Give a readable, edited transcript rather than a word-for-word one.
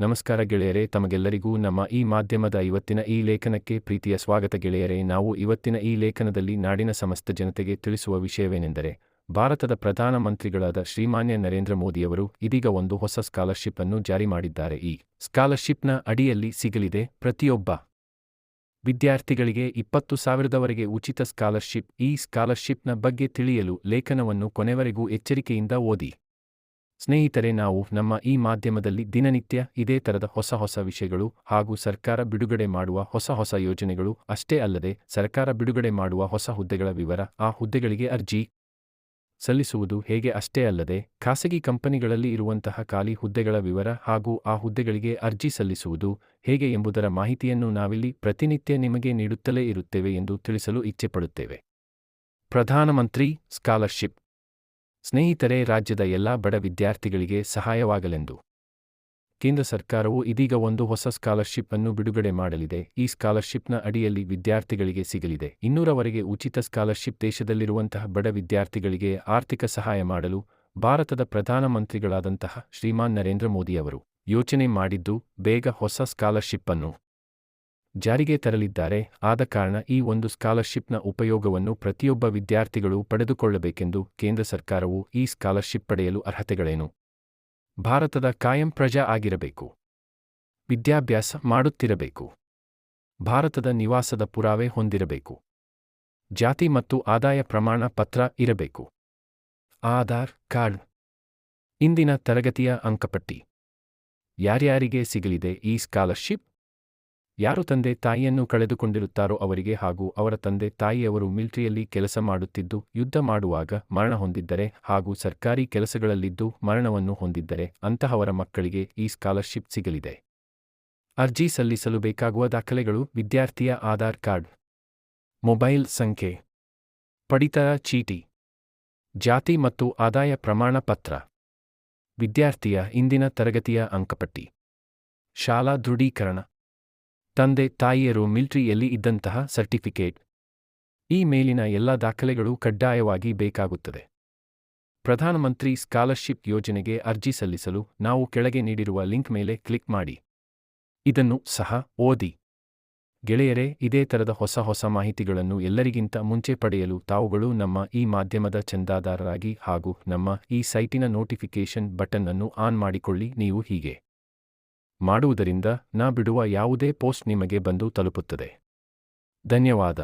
ನಮಸ್ಕಾರ ಗೆಳೆಯರೇ, ತಮಗೆಲ್ಲರಿಗೂ ನಮ್ಮ ಈ ಮಾಧ್ಯಮದ ಇವತ್ತಿನ ಈ ಲೇಖನಕ್ಕೆ ಪ್ರೀತಿಯ ಸ್ವಾಗತ ಗೆಳೆಯರೇ. ನಾವು ಇವತ್ತಿನ ಈ ಲೇಖನದಲ್ಲಿ ನಾಡಿನ ಸಮಸ್ತ ಜನತೆಗೆ ತಿಳಿಸುವ ವಿಷಯವೇನೆಂದರೆ, ಭಾರತದ ಪ್ರಧಾನ ಮಂತ್ರಿಗಳಾದ ಶ್ರೀಮಾನ್ಯ ನರೇಂದ್ರ ಮೋದಿಯವರು ಇದೀಗ ಒಂದು ಹೊಸ ಸ್ಕಾಲರ್‌ಶಿಪ್ ಅನ್ನು ಜಾರಿ ಮಾಡಿದ್ದಾರೆ. ಈ ಸ್ಕಾಲರ್‌ಶಿಪ್‌ನ ಅಡಿಯಲ್ಲಿ ಸಿಗಲಿದೆ ಪ್ರತಿಯೊಬ್ಬ ವಿದ್ಯಾರ್ಥಿಗಳಿಗೆ 20,000ವರೆಗೆ ಉಚಿತ ಸ್ಕಾಲರ್‌ಶಿಪ್. ಈ ಸ್ಕಾಲರ್‌ಶಿಪ್‌ನ ಬಗ್ಗೆ ತಿಳಿಯಲು ಲೇಖನವನ್ನು ಕೊನೆವರೆಗೂ ಎಚ್ಚರಿಕೆಯಿಂದ ಓದಿ. ಸ್ನೇಹಿತರೆ, ನಾವು ನಮ್ಮ ಈ ಮಾಧ್ಯಮದಲ್ಲಿ ದಿನನಿತ್ಯ ಇದೇ ತರದ ಹೊಸ ವಿಷಯಗಳು ಹಾಗೂ ಸರ್ಕಾರ ಬಿಡುಗಡೆ ಮಾಡುವ ಹೊಸ ಯೋಜನೆಗಳು, ಅಷ್ಟೇ ಅಲ್ಲದೆ ಸರ್ಕಾರ ಬಿಡುಗಡೆ ಮಾಡುವ ಹೊಸ ಹುದ್ದೆಗಳ ವಿವರ, ಆ ಹುದ್ದೆಗಳಿಗೆ ಅರ್ಜಿ ಸಲ್ಲಿಸುವುದು ಹೇಗೆ, ಅಷ್ಟೇ ಅಲ್ಲದೆ ಖಾಸಗಿ ಕಂಪನಿಗಳಲ್ಲಿ ಇರುವಂತಹ ಖಾಲಿ ಹುದ್ದೆಗಳ ವಿವರ ಹಾಗೂ ಆ ಹುದ್ದೆಗಳಿಗೆ ಅರ್ಜಿ ಸಲ್ಲಿಸುವುದು ಹೇಗೆ ಎಂಬುದರ ಮಾಹಿತಿಯನ್ನು ನಾವಿಲ್ಲಿ ಪ್ರತಿನಿತ್ಯ ನಿಮಗೆ ನೀಡುತ್ತಲೇ ಇರುತ್ತೇವೆ ಎಂದು ತಿಳಿಸಲು ಇಚ್ಛೆಪಡುತ್ತೇವೆ. ಪ್ರಧಾನಮಂತ್ರಿ ಸ್ಕಾಲರ್‌ಶಿಪ್. ಸ್ನೇಹಿತರೆ, ರಾಜ್ಯದ ಎಲ್ಲಾ ಬಡ ವಿದ್ಯಾರ್ಥಿಗಳಿಗೆ ಸಹಾಯವಾಗಲೆಂದು ಕೇಂದ್ರ ಸರ್ಕಾರವು ಇದೀಗ ಒಂದು ಹೊಸ ಸ್ಕಾಲರ್‌ಶಿಪ್ ಅನ್ನು ಬಿಡುಗಡೆ ಮಾಡಲಿದೆ. ಈ ಸ್ಕಾಲರ್‌ಶಿಪ್‌ನ ಅಡಿಯಲ್ಲಿ ವಿದ್ಯಾರ್ಥಿಗಳಿಗೆ ಸಿಗಲಿದೆ 200ವರೆಗೆ ಉಚಿತ ಸ್ಕಾಲರ್‌ಶಿಪ್. ದೇಶದಲ್ಲಿರುವಂತಹ ಬಡ ವಿದ್ಯಾರ್ಥಿಗಳಿಗೆ ಆರ್ಥಿಕ ಸಹಾಯ ಮಾಡಲು ಭಾರತದ ಪ್ರಧಾನಮಂತ್ರಿಗಳಾದಂತಹ ಶ್ರೀಮಾನ್ ನರೇಂದ್ರ ಮೋದಿಯವರು ಯೋಚನೆ ಮಾಡಿದ್ದು ಬೇಗ ಹೊಸ ಸ್ಕಾಲರ್‌ಶಿಪ್ ಅನ್ನು ಜಾರಿಗೆ ತರಲಿದ್ದಾರೆ. ಆದ ಕಾರಣ ಈ ಒಂದು ಸ್ಕಾಲರ್‌ಶಿಪ್‌ನ ಉಪಯೋಗವನ್ನು ಪ್ರತಿಯೊಬ್ಬ ವಿದ್ಯಾರ್ಥಿಗಳು ಪಡೆದುಕೊಳ್ಳಬೇಕೆಂದು ಕೇಂದ್ರ ಸರ್ಕಾರವು ಈ ಸ್ಕಾಲರ್‌ಶಿಪ್ ಪಡೆಯಲು ಅರ್ಹತೆಗಳೇನು? ಭಾರತದ ಕಾಯಂ ಪ್ರಜಾ ಆಗಿರಬೇಕು, ವಿದ್ಯಾಭ್ಯಾಸ ಮಾಡುತ್ತಿರಬೇಕು, ಭಾರತದ ನಿವಾಸದ ಪುರಾವೆ ಹೊಂದಿರಬೇಕು, ಜಾತಿ ಮತ್ತು ಆದಾಯ ಪ್ರಮಾಣ ಪತ್ರ ಇರಬೇಕು, ಆಧಾರ್ ಕಾರ್ಡ್, ಇಂದಿನ ತರಗತಿಯ ಅಂಕಪಟ್ಟಿ. ಯಾರ್ಯಾರಿಗೆ ಸಿಗಲಿದೆ ಈ ಸ್ಕಾಲರ್‌ಶಿಪ್? ಯಾರು ತಂದೆ ತಾಯಿಯನ್ನು ಕಳೆದುಕೊಂಡಿರುತ್ತಾರೋ ಅವರಿಗೆ ಹಾಗೂ ಅವರ ತಂದೆ ತಾಯಿಯವರು ಮಿಲಿಟರಿಯಲ್ಲಿ ಕೆಲಸ ಮಾಡುತ್ತಿದ್ದು ಯುದ್ಧ ಮಾಡುವಾಗ ಮರಣ ಹೊಂದಿದ್ದರೆ ಹಾಗೂ ಸರ್ಕಾರಿ ಕೆಲಸಗಳಲ್ಲಿದ್ದು ಮರಣವನ್ನು ಹೊಂದಿದ್ದರೆ ಅಂತಹವರ ಮಕ್ಕಳಿಗೆ ಈ ಸ್ಕಾಲರ್‌ಶಿಪ್ ಸಿಗಲಿದೆ. ಅರ್ಜಿ ಸಲ್ಲಿಸಲು ಬೇಕಾಗುವ ದಾಖಲೆಗಳು: ವಿದ್ಯಾರ್ಥಿಯ ಆಧಾರ್ ಕಾರ್ಡ್, ಮೊಬೈಲ್ ಸಂಖ್ಯೆ, ಪಡಿತರ ಚೀಟಿ, ಜಾತಿ ಮತ್ತು ಆದಾಯ ಪ್ರಮಾಣ ಪತ್ರ, ವಿದ್ಯಾರ್ಥಿಯ ಇಂದಿನ ತರಗತಿಯ ಅಂಕಪಟ್ಟಿ, ಶಾಲಾ ದೃಢೀಕರಣ, ತಂದೆ ತಾಯಿಯರು ಮಿಲಿಟರಿಯಲ್ಲಿ ಇದ್ದಂತಹ ಸರ್ಟಿಫಿಕೇಟ್. ಈ ಮೇಲಿನ ಎಲ್ಲ ದಾಖಲೆಗಳು ಕಡ್ಡಾಯವಾಗಿ ಬೇಕಾಗುತ್ತದೆ. ಪ್ರಧಾನಮಂತ್ರಿ ಸ್ಕಾಲರ್‌ಶಿಪ್ ಯೋಜನೆಗೆ ಅರ್ಜಿ ಸಲ್ಲಿಸಲು ನಾವು ಕೆಳಗೆ ನೀಡಿರುವ ಲಿಂಕ್ ಮೇಲೆ ಕ್ಲಿಕ್ ಮಾಡಿ. ಇದನ್ನು ಸಹ ಓದಿ. ಗೆಳೆಯರೇ, ಇದೇ ತರದ ಹೊಸ ಮಾಹಿತಿಗಳನ್ನು ಎಲ್ಲರಿಗಿಂತ ಮುಂಚೆ ಪಡೆಯಲು ತಾವುಗಳು ನಮ್ಮ ಈ ಮಾಧ್ಯಮದ ಚಂದಾದಾರರಾಗಿ ಹಾಗೂ ನಮ್ಮ ಈ ಸೈಟಿನ ನೋಟಿಫಿಕೇಷನ್ ಬಟನ್ ಅನ್ನು ಆನ್ ಮಾಡಿಕೊಳ್ಳಿ. ನೀವು ಹೀಗೆ ಮಾಡುವುದರಿಂದ ನಾ ಬಿಡುವ ಯಾವುದೇ ಪೋಸ್ಟ್ ನಿಮಗೆ ಬಂದು ತಲುಪುತ್ತದೆ. ಧನ್ಯವಾದ.